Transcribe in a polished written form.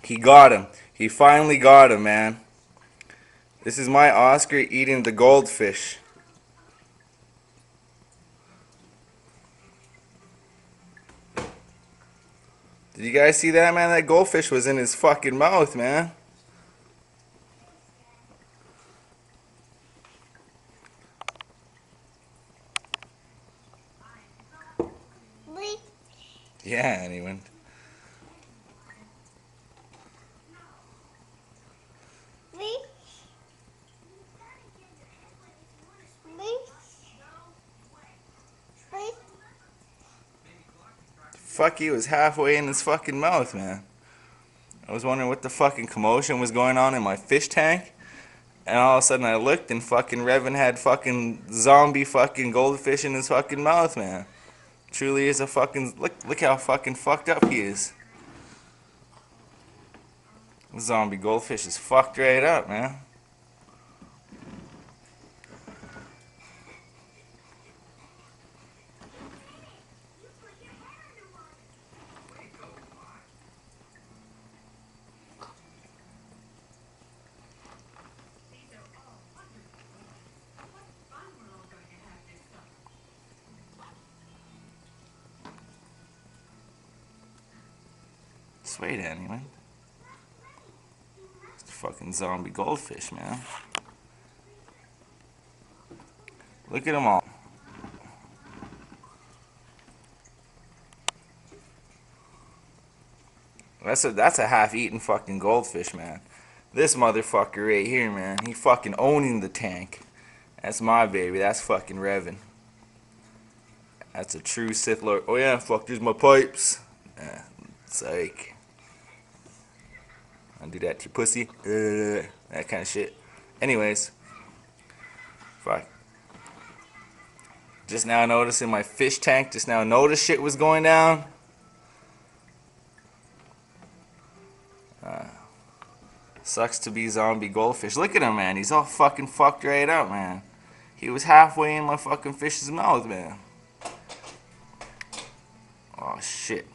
He got him. He finally got him, man. This is my Oscar eating the goldfish. Did you guys see that, man? That goldfish was in his fucking mouth, man. Yeah, and he went. Fuck, he was halfway in his fucking mouth, man. I was wondering what the fucking commotion was going on in my fish tank. And all of a sudden I looked and fucking Revan had fucking zombie fucking goldfish in his fucking mouth, man. Truly is a fucking... Look how fucking fucked up he is. Zombie goldfish is fucked right up, man. Sweet anyway. It's a fucking zombie goldfish, man. Look at them all. That's a half-eaten fucking goldfish, man. This motherfucker right here, man. He fucking owning the tank. That's my baby. That's fucking Revan. That's a true Sith Lord. Oh yeah, fuck, there's my pipes. Psych. I'll do that to your pussy. That kind of shit. Anyways. Fuck. Just now noticing my fish tank. Just now noticed shit was going down. Sucks to be zombie goldfish. Look at him, man. He's all fucking fucked right up, man. He was halfway in my fucking fish's mouth, man. Oh, shit.